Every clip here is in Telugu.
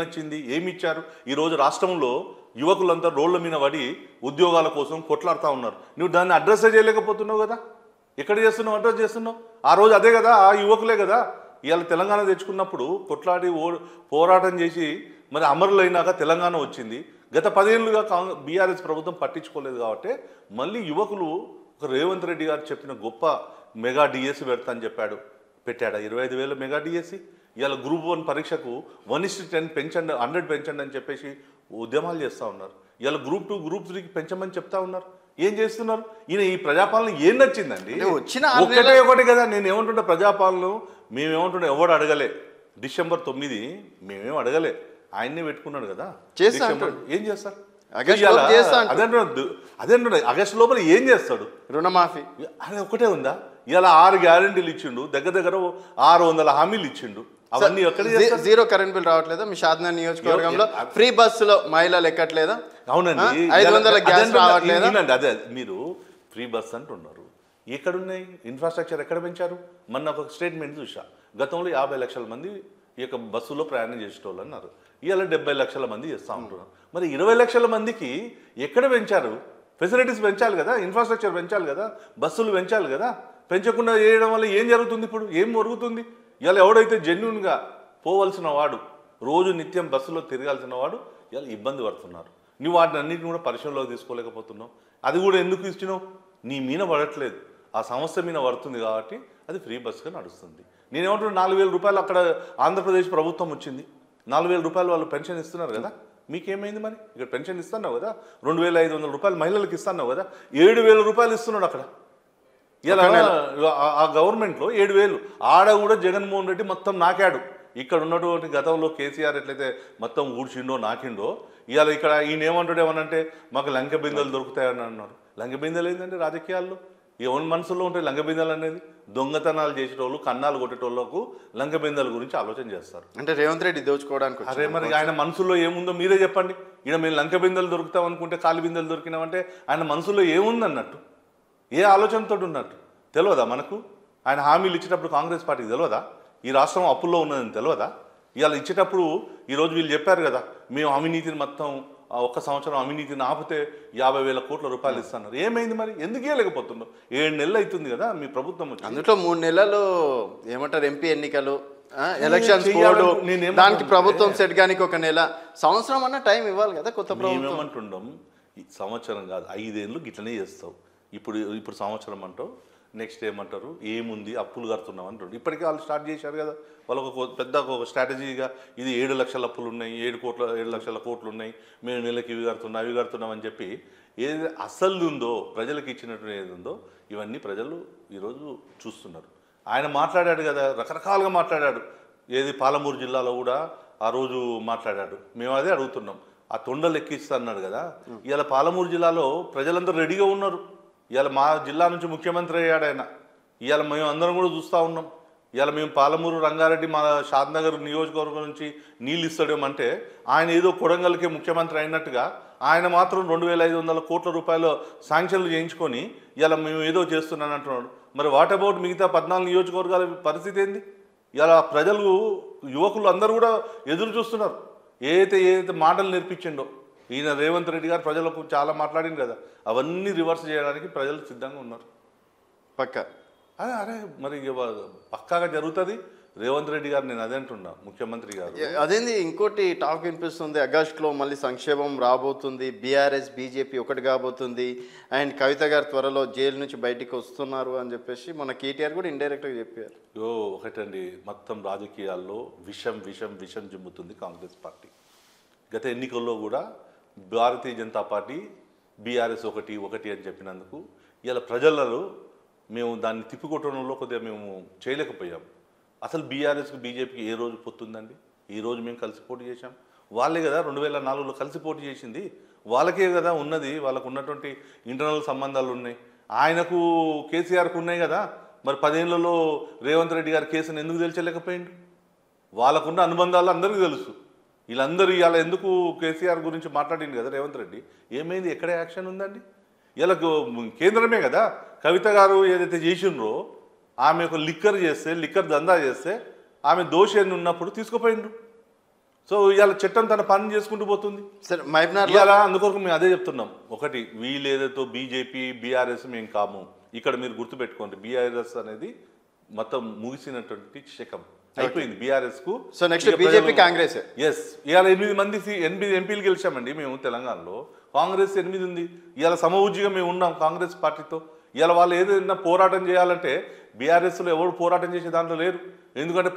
నచ్చింది, ఏమి ఇచ్చారు? ఈరోజు రాష్ట్రంలో యువకులంతా రోడ్ల మీద పడి ఉద్యోగాల కోసం కొట్లాడుతూ ఉన్నారు. నువ్వు దాన్ని అడ్రస్ చేయలేకపోతున్నావు కదా. ఎక్కడ చేస్తున్నావు? అడ్రస్ చేస్తున్నావు. ఆ రోజు అదే కదా, ఆ యువకులే కదా ఇవాళ తెలంగాణ తెచ్చుకున్నప్పుడు కొట్లాడి పోరాటం చేసి మరి అమరులైనాక తెలంగాణ వచ్చింది. గత 10 ఏళ్ళుగా బీఆర్ఎస్ ప్రభుత్వం పట్టించుకోలేదు కాబట్టి మళ్ళీ యువకులు ఒక రేవంత్ రెడ్డి గారు చెప్పిన గొప్ప మెగా డిఎస్సి పెడతా అని పెట్టాడా? 25,000 మెగా డిఎస్సి. ఇవాళ గ్రూప్ 1 పరీక్షకు 1:10 పెంచండి, 100 పెంచండి అని చెప్పేసి ఉద్యమాలు చేస్తూ ఉన్నారు. ఇవాళ గ్రూప్ 2 గ్రూప్ 3కి పెంచమని చెప్తా ఉన్నారు. ఏం చేస్తున్నారు? ఈయన ఈ ప్రజాపాలన ఏం నచ్చిందండి? ఒకటే కదా. నేను ఏమంటుంటే ప్రజాపాలన మేమేమంటుంటే ఎవడు అడగలే. డిసెంబర్ 9 మేమేం అడగలే, ఆయన్నే పెట్టుకున్నాడు కదా. ఏం చేస్తారు? అదే ఆగస్టు లోపల ఏం చేస్తాడు? రుణమాఫీ అది ఒకటే ఉందా? ఇలా 6 గ్యారెంటీలు ఇచ్చిండు, దగ్గర 600 హామీలు ఇచ్చిండు. అవన్నీ జీరో కరెంట్ బిల్ రావట్లేదా మీ షాద్నగర్ నియోజకవర్గంలో? ఫ్రీ బస్సులో మహిళలు ఎక్కట్లేదా? అవునండి. 500 గ్యాస్ రావట్లేదా? అదే మీరు ఫ్రీ బస్ అంటున్నారు. ఎక్కడున్నాయి? ఇన్ఫ్రాస్ట్రక్చర్ ఎక్కడ పెంచారు? మొన్న ఒక స్టేట్మెంట్ చూసా, గతంలో 50 లక్షల మంది ఈ యొక్క బస్సులో ప్రయాణం చేసేటోళ్ళు అన్నారు. ఇవాళ 70 లక్షల మంది చేస్తూ ఉంటున్నారు. మరి 20 లక్షల మందికి ఎక్కడ పెంచారు? ఫెసిలిటీస్ పెంచాలి కదా, ఇన్ఫ్రాస్ట్రక్చర్ పెంచాలి కదా, బస్సులు పెంచాలి కదా. పెంచకుండా చేయడం వల్ల ఏం జరుగుతుంది? ఇప్పుడు ఏం జరుగుతుంది? ఇలా ఎవడైతే జెన్యున్గా పోవలసిన వాడు, రోజు నిత్యం బస్సులో తిరగాల్సిన వాడు ఇలా ఇబ్బంది పడుతున్నారు. నువ్వు వాటిని అన్నింటిని కూడా పరిశీలనలోకి తీసుకోలేకపోతున్నావు. అది కూడా ఎందుకు ఇచ్చినావు? నీ మీద పడట్లేదు, ఆ సంస్థ మీద పడుతుంది కాబట్టి అది ఫ్రీ బస్సుగా నడుస్తుంది. నేనేమంటున్నా, 4,000 రూపాయలు అక్కడ ఆంధ్రప్రదేశ్ ప్రభుత్వం వచ్చింది, 4,000 రూపాయలు వాళ్ళు పెన్షన్ ఇస్తున్నారు కదా. మీకేమైంది మరి? ఇక్కడ పెన్షన్ ఇస్తున్నావు కదా, 2,500 రూపాయలు మహిళలకు ఇస్తున్నావు కదా, 7,000 రూపాయలు ఇస్తున్నాడు అక్కడ. ఇలా ఆ గవర్నమెంట్లో 7,000. ఆడ కూడా జగన్మోహన్ రెడ్డి మొత్తం నాకాడు. ఇక్కడ ఉన్నటువంటి గతంలో కేసీఆర్ ఎట్లయితే మొత్తం ఊడ్చిండో నాకిండో, ఇవాళ ఇక్కడ ఈయన ఏమంటాడు? ఏమనంటే మాకు లంక బిందెలు దొరుకుతాయని అన్నారు. లంక బిందెలు ఏంటంటే రాజకీయాల్లో ఎవరి మనసులో ఉంటాయి లంక బిందెలు అనేది? దొంగతనాలు చేసేటోళ్ళు, కన్నాలు కొట్టేటోళ్ళకు లంక బిందెల గురించి ఆలోచన చేస్తారు. అంటే రేవంత్ రెడ్డి దోచుకోవడానికి. అరే మరి ఆయన మనసులో ఏముందో మీరే చెప్పండి. ఈయన మేము లంక బిందెలు దొరుకుతాం అనుకుంటే కాలి బిందెలు దొరికినామంటే ఆయన మనసులో ఏముంది అన్నట్టు, ఏ ఆలోచనతో ఉన్నట్టు తెలియదా మనకు? ఆయన హామీలు ఇచ్చేటప్పుడు కాంగ్రెస్ పార్టీకి తెలియదా ఈ రాష్ట్రం అప్పుల్లో ఉన్నదని తెలియదా? ఇవాళ ఇచ్చేటప్పుడు ఈరోజు వీళ్ళు చెప్పారు కదా, మేము అవినీతిని మొత్తం 1 సంవత్సరం అవినీతిని ఆపితే 50,000 కోట్ల రూపాయలు ఇస్తున్నారు. ఏమైంది మరి? ఎందుకు ఇవ్వలేకపోతున్నావు? 7 నెలలు అవుతుంది కదా మీ ప్రభుత్వం వచ్చి. అందులో 3 నెలలు ఏమంటారు ఎంపీ ఎన్నికలు, ఎలక్షన్స్ కోడ్, దానికి ప్రభుత్వం సెట్ గానికి 1 నెల, సంవత్సరం అన్న టైం ఇవ్వాలి కదా కొత్త ప్రభుత్వం. ఏమంటుండం? సంవత్సరం కాదు 5 ఏళ్ళు గిట్లనే చేస్తావు. ఇప్పుడు సంవత్సరం అంటావు, నెక్స్ట్ ఏమంటారు? ఏముంది అప్పులు కడుతున్నాం అంటారు. ఇప్పటికే వాళ్ళు స్టార్ట్ చేశారు కదా, వాళ్ళకు ఒక పెద్ద ఒక స్ట్రాటజీగా ఇది 7 లక్షల అప్పులు ఉన్నాయి, 7 లక్షల కోట్లు ఉన్నాయి, మేము నెలకి ఇవి కడుతున్నాం అని చెప్పి ఏది అసలు ఉందో ప్రజలకు ఇచ్చినట్టు ఏది ఉందో ఇవన్నీ ప్రజలు ఈరోజు చూస్తున్నారు. ఆయన మాట్లాడాడు కదా, రకరకాలుగా మాట్లాడాడు. ఏది పాలమూరు జిల్లాలో కూడా ఆ రోజు మాట్లాడాడు. మేము అదే అడుగుతున్నాం. ఆ తొండలు ఎక్కిస్తా అన్నాడు కదా. ఇవాళ పాలమూరు జిల్లాలో ప్రజలందరూ రెడీగా ఉన్నారు. ఇవాళ మా జిల్లా నుంచి ముఖ్యమంత్రి అయ్యాడు ఆయన. ఇవాళ మేము అందరం కూడా చూస్తూ ఉన్నాం. ఇవాళ మేము పాలమూరు రంగారెడ్డి మా షాద్నగర్ నియోజకవర్గం నుంచి నీళ్ళు ఇస్తాడేమంటే ఆయన ఏదో కొడంగల్కే ముఖ్యమంత్రి అయినట్టుగా ఆయన మాత్రం 2,500 కోట్ల రూపాయలు శాంక్షన్లు చేయించుకొని ఇవాళ మేము ఏదో చేస్తున్నాను అంటున్నాడు. మరి వాట్ అబౌట్ మిగతా 14 నియోజకవర్గాల పరిస్థితి ఏంది? ఇవాళ ప్రజలు, యువకులు అందరూ కూడా ఎదురు చూస్తున్నారు. ఏదైతే మాటలు నేర్పించిండో ఈయన రేవంత్ రెడ్డి గారు ప్రజలకు చాలా మాట్లాడింది కదా, అవన్నీ రివర్స్ చేయడానికి ప్రజలు సిద్ధంగా ఉన్నారు. పక్కా అరే మరి పక్కాగా జరుగుతుంది. రేవంత్ రెడ్డి గారు, నేను అదే అంటున్నా, ముఖ్యమంత్రి గారు. అదేంది ఇంకోటి టాక్ వినిపిస్తుంది, ఆగస్టులో మళ్ళీ సంక్షేమం రాబోతుంది, బీఆర్ఎస్ బీజేపీ ఒకటి కాబోతుంది, అండ్ కవిత గారు త్వరలో జైలు నుంచి బయటికి వస్తున్నారు అని చెప్పేసి మన కేటీఆర్ కూడా ఇండైరెక్ట్గా చెప్పారు. ఒకటండి, మొత్తం రాజకీయాల్లో విషం జిమ్ముతుంది కాంగ్రెస్ పార్టీ. గత ఎన్నికల్లో కూడా భారతీయ జనతా పార్టీ బీఆర్ఎస్ ఒకటి అని చెప్పినందుకు ఇలా ప్రజలలో మేము దాన్ని తిప్పికొట్టడంలో కొద్దిగా మేము చేయలేకపోయాం. అసలు బీఆర్ఎస్కి బీజేపీకి ఏ రోజు పొత్తుందండి? ఈరోజు మేము కలిసి పోటీ చేశాం. వాళ్ళే కదా 2004లో కలిసి పోటీ చేసింది, వాళ్ళకే కదా ఉన్నది, వాళ్ళకు ఉన్నటువంటి ఇంటర్నల్ సంబంధాలు ఉన్నాయి. ఆయనకు కేసీఆర్కు ఉన్నాయి కదా, మరి 10 ఏళ్లలో రేవంత్ రెడ్డి గారి కేసును ఎందుకు తెలియలేకపోయిండు? వాళ్ళకున్న అనుబంధాలు అందరికీ తెలుసు. వీళ్ళందరూ ఇవాళ ఎందుకు కేసీఆర్ గురించి మాట్లాడింది కదా రేవంత్ రెడ్డి, ఏమైంది? ఎక్కడ యాక్షన్ ఉందండి? ఇలా కేంద్రమే కదా కవిత గారు ఏదైతే చేసిండ్రో, ఆమె ఒక లిక్కర్ దందా చేస్తే ఆమె దోషి అని ఉన్నప్పుడు తీసుకుపోయిండ్రు. సో ఇవాళ చట్టం తన పని చేసుకుంటూ పోతుంది. సార్ మహబూబ్నగర్ ఇవాళ అందుకొరకు మేము అదే చెప్తున్నాం. ఒకటి వీళ్ళేదైతే బీజేపీ బీఆర్ఎస్ మేము కాము. ఇక్కడ మీరు గుర్తుపెట్టుకోండి, బీఆర్ఎస్ అనేది మొత్తం ముగిసినటువంటి శకం అయిపోయింది బీఆర్ఎస్ కు. So next BJP Congress. Yes, ఇవాళ 8 ఎంపీలు గెలిచామండి మేము తెలంగాణలో. కాంగ్రెస్ 8 ఉంది. ఇవాళ సమవుజ్జిగా మేము ఉన్నాం కాంగ్రెస్ పార్టీతో. ఇవాళ వాళ్ళు ఏదైనా పోరాటం చేయాలంటే బీఆర్ఎస్లో ఎవరు పోరాటం చేసే దాంట్లో లేరు. ఎందుకంటే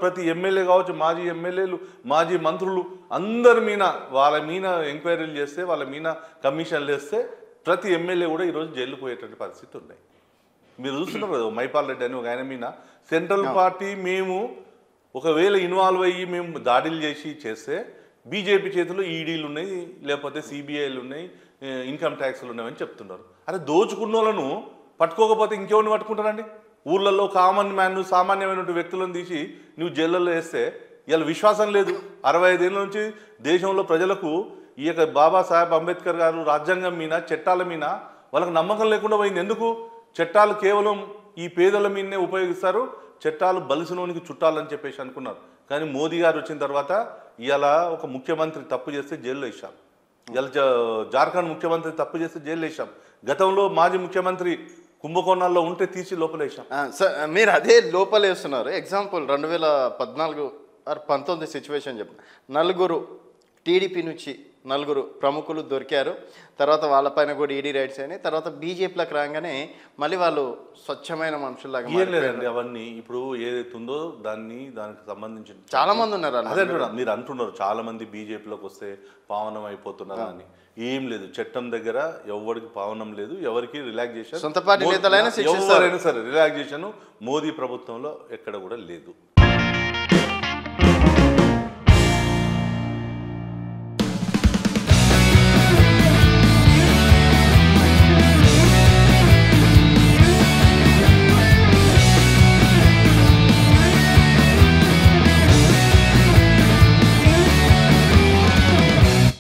ప్రతి ఎమ్మెల్యే కావచ్చు, మాజీ ఎమ్మెల్యేలు, మాజీ మంత్రులు అందరి మీద వాళ్ళ మీద ఎంక్వైరీలు చేస్తే, వాళ్ళ మీద కమిషన్లు వేస్తే ప్రతి ఎమ్మెల్యే కూడా ఈరోజు జైలు పోయేటువంటి పరిస్థితి ఉన్నాయి. మీరు చూస్తున్నారు కదా, మైపాల్ రెడ్డి అని ఒక ఆయన మీద సెంట్రల్ పార్టీ మేము ఒకవేళ ఇన్వాల్వ్ అయ్యి మేము దాడులు చేస్తే బీజేపీ చేతిలో ఈడీలు ఉన్నాయి, లేకపోతే సిబిఐలు ఉన్నాయి, ఇన్కమ్ ట్యాక్స్లు ఉన్నాయని చెప్తున్నారు. అరే దోచుకున్న వాళ్ళను పట్టుకోకపోతే ఇంకెవరిని పట్టుకుంటారండి? ఊర్లలో కామన్ మ్యాన్, సామాన్యమైన వ్యక్తులను తీసి నువ్వు జైళ్ళల్లో వేస్తే ఇలా విశ్వాసం లేదు. 65 ఏళ్ళ నుంచి దేశంలో ప్రజలకు ఈ యొక్క బాబాసాహెబ్ అంబేద్కర్ గారు రాజ్యాంగం మీద, చట్టాల మీద వాళ్ళకి నమ్మకం లేకుండా పోయింది. ఎందుకు? చట్టాలు కేవలం ఈ పేదల మీదనే ఉపయోగిస్తారు, చట్టాలు బలిసినోనికి చుట్టాలని చెప్పేసి అనుకున్నారు. కానీ మోదీ గారు వచ్చిన తర్వాత ఇలా ఒక ముఖ్యమంత్రి తప్పు చేస్తే జైల్లో వేసాం. ఇలా జార్ఖండ్ ముఖ్యమంత్రి తప్పు చేస్తే జైల్లో వేసాం. గతంలో మాజీ ముఖ్యమంత్రి కుంభకోణాల్లో ఉంటే తీసి లోపలేసాం. సార్ మీరు అదే లోపలేస్తున్నారు. ఎగ్జాంపుల్ 2014 ఆర్ 19 సిచ్యువేషన్ చెప్పిన నలుగురు టీడీపీ నుంచి నలుగురు ప్రముఖులు దొరికారు. తర్వాత వాళ్ళపైన కూడా ఈడీ రైట్స్ అయినాయి. తర్వాత బీజేపీలోకి రాగానే మళ్ళీ వాళ్ళు స్వచ్ఛమైన మనుషుల్లాగా ఏం లేదండి. అవన్నీ ఇప్పుడు ఏదైతే ఉందో దానికి సంబంధించిన చాలా మంది ఉన్నారు. అదే మీరు అంటున్నారు చాలా మంది బీజేపీలోకి వస్తే పావనం అయిపోతున్నారు అని. ఏం లేదు, చట్టం దగ్గర ఎవరికి పావనం లేదు, ఎవరికి రిలాక్సేషన్ సొంత పార్టీ నేతలైనా ఎవరైనా సరే రిలాక్సేషన్ మోదీ ప్రభుత్వంలో ఎక్కడ కూడా లేదు.